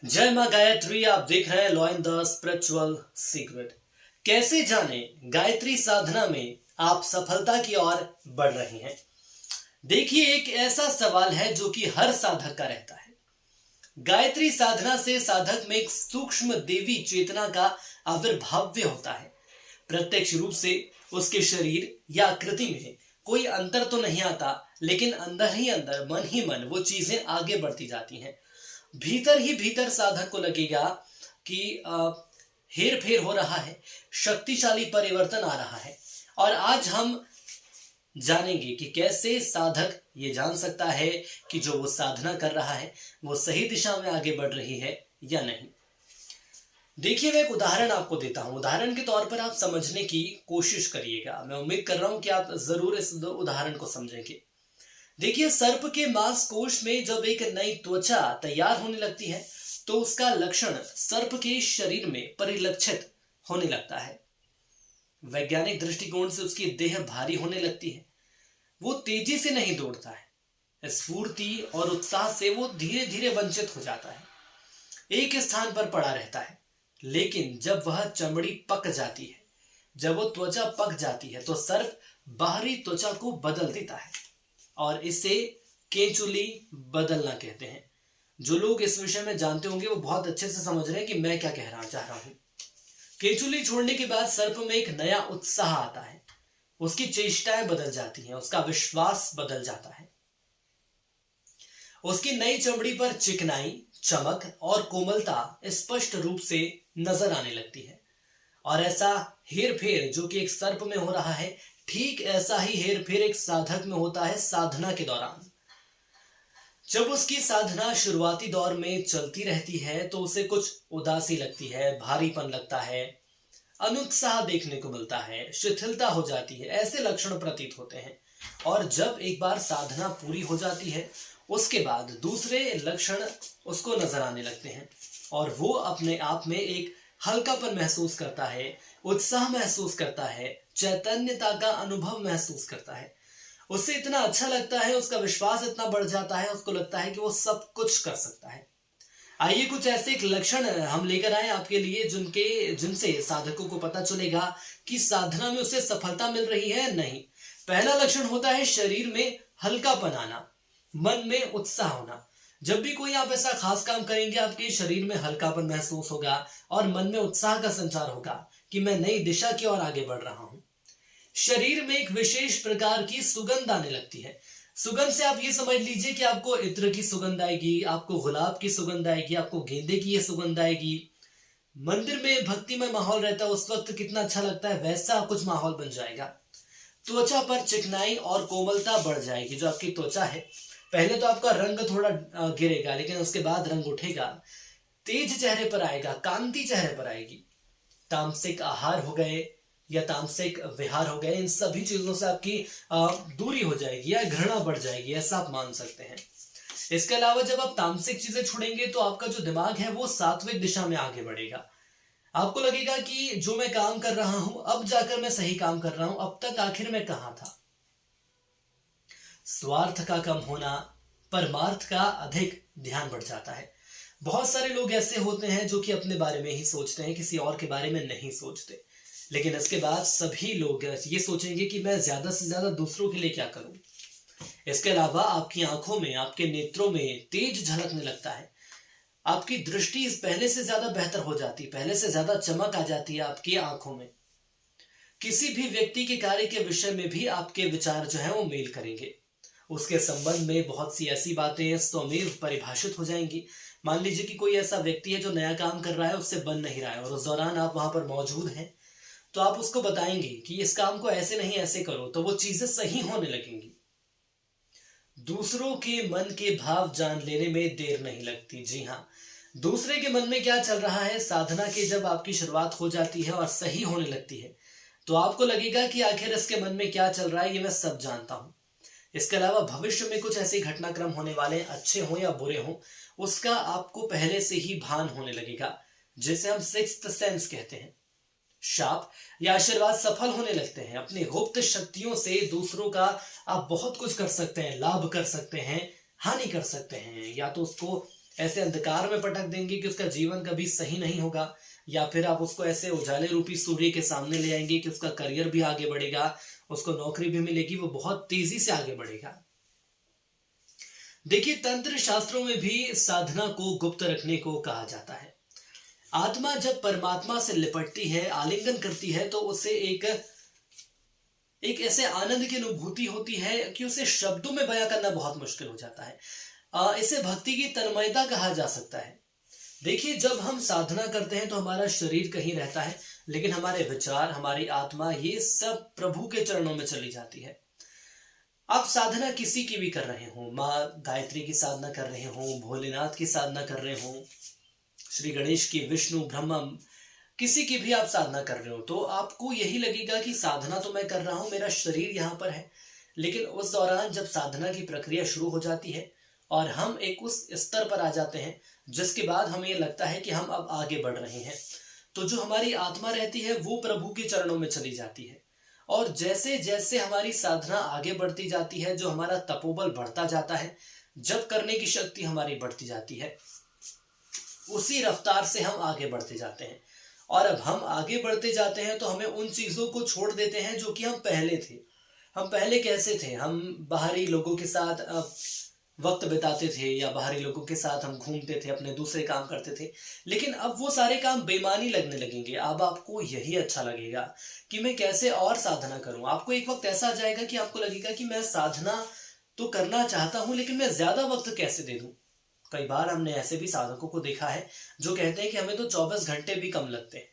जय माँ गायत्री। आप देख रहे हैं law in the spiritual secret. कैसे जाने गायत्री साधना में आप सफलता की ओर बढ़ रहे हैं। देखिए, एक ऐसा सवाल है जो कि हर साधक का रहता है। गायत्री साधना से साधक में एक सूक्ष्म देवी चेतना का आविर्भाव होता है। प्रत्यक्ष रूप से उसके शरीर या आकृति में कोई अंतर तो नहीं आता, लेकिन अंदर ही मन वो चीजें आगे बढ़ती जाती हैं। भीतर ही भीतर साधक को लगेगा कि हेर फेर हो रहा है, शक्तिशाली परिवर्तन आ रहा है। और आज हम जानेंगे कि कैसे साधक ये जान सकता है कि जो वो साधना कर रहा है वो सही दिशा में आगे बढ़ रही है या नहीं। देखिए, मैं एक उदाहरण आपको देता हूं। उदाहरण के तौर पर आप समझने की कोशिश करिएगा। मैं उम्मीद कर रहा हूं कि आप जरूर इस उदाहरण को समझेंगे। देखिए, सर्प के मांसकोश में जब एक नई त्वचा तैयार होने लगती है तो उसका लक्षण सर्प के शरीर में परिलक्षित होने लगता है। वैज्ञानिक दृष्टिकोण से उसकी देह भारी होने लगती है। वो तेजी से नहीं दौड़ता है। स्फूर्ति और उत्साह से वो धीरे धीरे वंचित हो जाता है, एक स्थान पर पड़ा रहता है। लेकिन जब वह चमड़ी पक जाती है, जब वो त्वचा पक जाती है, तो सर्प बाहरी त्वचा को बदल देता है और इसे केंचुली बदलना कहते हैं। जो लोग इस विषय में जानते होंगे वो बहुत अच्छे से समझ रहे हैं कि मैं क्या कहना चाह रहा हूं। केंचुली छोड़ने के बाद सर्प में एक नया उत्साह आता है। उसकी चेष्टाएं बदल जाती हैं, उसका विश्वास बदल जाता है। उसकी नई चमड़ी पर चिकनाई, चमक और कोमलता स्पष्ट रूप से नजर आने लगती है। और ऐसा हेर फेर जो कि एक सर्प में हो रहा है, ठीक ऐसा ही हेर फेर एक साधक में होता है साधना के दौरान। जब उसकी साधना शुरुआती दौर में चलती रहती है तो उसे कुछ उदासी लगती है, भारीपन लगता है, अनुत्साह देखने को मिलता है, शिथिलता हो जाती है, ऐसे लक्षण प्रतीत होते हैं। और जब एक बार साधना पूरी हो जाती है उसके बाद दूसरे लक्षण उसको नजर आने लगते हैं और वो अपने आप में एक हल्कापन महसूस करता है, उत्साह महसूस करता है, चैतन्यता का अनुभव महसूस करता है। उससे इतना अच्छा लगता है, उसका विश्वास इतना बढ़ जाता है, उसको लगता है कि वो सब कुछ कर सकता है। आइए कुछ ऐसे एक लक्षण हम लेकर आए आपके लिए जिनसे साधकों को पता चलेगा कि साधना में उसे सफलता मिल रही है नहीं। पहला लक्षण होता है शरीर में हल्कापन आना, मन में उत्साह होना। जब भी कोई आप ऐसा खास काम करेंगे आपके शरीर में हल्कापन महसूस होगा और मन में उत्साह का संचार होगा कि मैं नई दिशा की ओर आगे बढ़ रहा हूं। शरीर में एक विशेष प्रकार की सुगंध आने लगती है। सुगंध से आप ये समझ लीजिए कि आपको इत्र की सुगंध आएगी, आपको गुलाब की सुगंध आएगी, आपको गेंदे की ये सुगंध आएगी। मंदिर में भक्तिमय माहौल रहता है उस वक्त कितना अच्छा लगता है, वैसा कुछ माहौल बन जाएगा। त्वचा पर चिकनाई और कोमलता बढ़ जाएगी। जो आपकी त्वचा है, पहले तो आपका रंग थोड़ा गिरेगा, लेकिन उसके बाद रंग उठेगा, तेज चेहरे पर आएगा, कांति चेहरे पर आएगी। तामसिक आहार हो गए या तामसिक विहार हो गए, इन सभी चीजों से आपकी दूरी हो जाएगी या घृणा बढ़ जाएगी, ऐसा आप मान सकते हैं। इसके अलावा जब आप तामसिक चीजें छोड़ेंगे तो आपका जो दिमाग है वो सात्विक दिशा में आगे बढ़ेगा। आपको लगेगा कि जो मैं काम कर रहा हूं अब जाकर मैं सही काम कर रहा हूं, अब तक आखिर में कहां था। स्वार्थ का कम होना, परमार्थ का अधिक ध्यान बढ़ जाता है। बहुत सारे लोग ऐसे होते हैं जो कि अपने बारे में ही सोचते हैं, किसी और के बारे में नहीं सोचते। लेकिन इसके बाद सभी लोग ये सोचेंगे कि मैं ज्यादा से ज्यादा दूसरों के लिए क्या करूं। इसके अलावा आपकी आंखों में, आपके नेत्रों में तेज झलकने लगता है। आपकी दृष्टि इस पहले से ज्यादा बेहतर हो जाती है, पहले से ज्यादा चमक आ जाती है आपकी आंखों में। किसी भी व्यक्ति के कार्य के विषय में भी आपके विचार जो है वो मेल करेंगे। उसके संबंध में बहुत सी ऐसी बातें स्वमेव परिभाषित हो जाएंगी। मान लीजिए कि कोई ऐसा व्यक्ति है जो नया काम कर रहा है, उससे बन नहीं रहा है, और उस दौरान आप वहां पर मौजूद हैं, तो आप उसको बताएंगे कि इस काम को ऐसे नहीं ऐसे करो, तो वो चीजें सही होने लगेंगी। दूसरों के मन के भाव जान लेने में देर नहीं लगती। जी हाँ, दूसरे के मन में क्या चल रहा है, साधना की जब आपकी शुरुआत हो जाती है और सही होने लगती है तो आपको लगेगा कि आखिर इसके मन में क्या चल रहा है ये मैं सब जानता हूं। इसके अलावा भविष्य में कुछ ऐसे घटनाक्रम होने वाले, अच्छे हों या बुरे हों, उसका आपको पहले से ही भान होने लगेगा, जिसे हम सिक्स्थ सेंस कहते हैं। शाप या आशीर्वाद सफल होने लगते हैं। अपनी गुप्त शक्तियों से दूसरों का आप बहुत कुछ कर सकते हैं, लाभ कर सकते हैं, हानि कर सकते हैं, या तो उसको ऐसे अंधकार में पटक देंगे कि उसका जीवन कभी सही नहीं होगा, या फिर आप उसको ऐसे उजाले रूपी सूर्य के सामने ले आएंगे कि उसका करियर भी आगे बढ़ेगा, उसको नौकरी भी मिलेगी, वो बहुत तेजी से आगे बढ़ेगा। देखिए, तंत्र शास्त्रों में भी साधना को गुप्त रखने को कहा जाता है। आत्मा जब परमात्मा से लिपटती है, आलिंगन करती है, तो उसे एक ऐसे आनंद की अनुभूति होती है कि उसे शब्दों में बयां करना बहुत मुश्किल हो जाता है। इसे भक्ति की तन्मयता कहा जा सकता है। देखिए, जब हम साधना करते हैं तो हमारा शरीर कहीं रहता है, लेकिन हमारे विचार, हमारी आत्मा, ये सब प्रभु के चरणों में चली जाती है। आप साधना किसी की भी कर रहे हो, माँ गायत्री की साधना कर रहे हो, भोलेनाथ की साधना कर रहे हो, श्री गणेश की, विष्णु, ब्रह्मा, किसी की भी आप साधना कर रहे हो, तो आपको यही लगेगा कि साधना तो मैं कर रहा हूं, मेरा शरीर यहाँ पर है। लेकिन उस दौरान जब साधना की प्रक्रिया शुरू हो जाती है और हम एक उस स्तर पर आ जाते हैं जिसके बाद हमें ये लगता है कि हम अब आगे बढ़ रहे हैं, तो जो हमारी आत्मा रहती है वो प्रभु के चरणों में चली जाती है। और जैसे जैसे हमारी साधना आगे बढ़ती जाती है, जो हमारा तपोबल बढ़ता जाता है, जब करने की शक्ति हमारी बढ़ती जाती है, उसी रफ्तार से हम आगे बढ़ते जाते हैं। और अब हम आगे बढ़ते जाते हैं तो हमें उन चीजों को छोड़ देते हैं जो कि हम पहले थे। हम पहले कैसे थे? हम बाहरी लोगों के साथ वक्त बिताते थे, या बाहरी लोगों के साथ हम घूमते थे, अपने दूसरे काम करते थे। लेकिन अब वो सारे काम बेईमानी लगने लगेंगे। अब आपको यही अच्छा लगेगा कि मैं कैसे और साधना करूं। आपको एक वक्त ऐसा आ जाएगा कि आपको लगेगा कि मैं साधना तो करना चाहता हूं, लेकिन मैं ज्यादा वक्त कैसे दे दूं। कई बार हमने ऐसे भी साधकों को देखा है जो कहते हैं कि हमें तो 24 घंटे भी कम लगते हैं।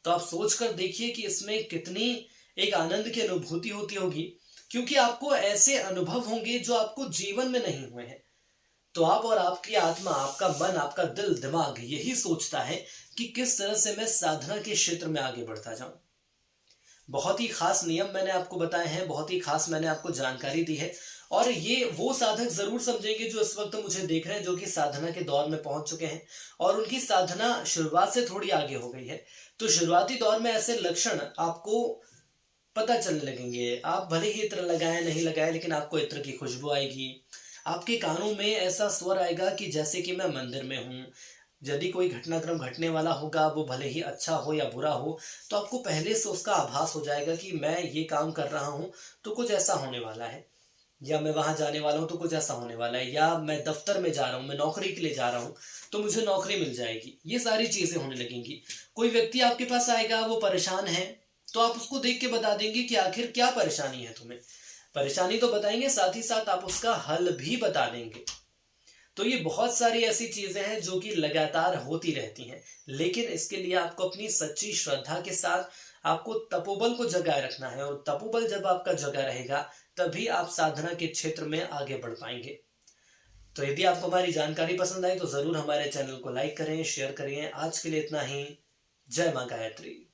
तो आप सोच कर देखिए कि इसमें कितनी एक आनंद की अनुभूति होती होगी, क्योंकि आपको ऐसे अनुभव होंगे जो आपको जीवन में नहीं हुए हैं। तो आप और आपकी आत्मा, आपका मन, आपका दिल, दिमाग यही सोचता है कि किस तरह से मैं साधना के क्षेत्र में आगे बढ़ता जाऊं। बहुत ही खास नियम मैंने आपको बताए हैं, बहुत ही खास मैंने आपको जानकारी दी है, और ये वो साधक जरूर समझेंगे जो इस वक्त मुझे देख रहे हैं, जो कि साधना के दौर में पहुंच चुके हैं और उनकी साधना शुरुआत से थोड़ी आगे हो गई है। तो शुरुआती दौर में ऐसे लक्षण आपको पता चलने लगेंगे। आप भले ही इत्र लगाए नहीं लगाए, लेकिन आपको इत्र की खुशबू आएगी। आपके कानों में ऐसा स्वर आएगा कि जैसे कि मैं मंदिर में हूँ। यदि कोई घटनाक्रम घटने वाला होगा, वो भले ही अच्छा हो या बुरा हो, तो आपको पहले से उसका आभास हो जाएगा कि मैं ये काम कर रहा हूँ तो कुछ ऐसा होने वाला है, या मैं वहां जाने वाला हूँ तो कुछ ऐसा होने वाला है, या मैं दफ्तर में जा रहा हूँ, मैं नौकरी के लिए जा रहा हूँ तो मुझे नौकरी मिल जाएगी। ये सारी चीजें होने लगेंगी। कोई व्यक्ति आपके पास आएगा, वो परेशान है, तो आप उसको देख के बता देंगे कि आखिर क्या परेशानी है तुम्हें। परेशानी तो बताएंगे, साथ ही साथ आप उसका हल भी बता देंगे। तो ये बहुत सारी ऐसी चीजें हैं जो कि लगातार होती रहती हैं, लेकिन इसके लिए आपको अपनी सच्ची श्रद्धा के साथ आपको तपोबल को जगाए रखना है, और तपोबल जब आपका जगा रहेगा तभी आप साधना के क्षेत्र में आगे बढ़ पाएंगे। तो यदि आपको हमारी जानकारी पसंद आई तो जरूर हमारे चैनल को लाइक करें, शेयर करें। आज के लिए इतना ही। जय मां गायत्री।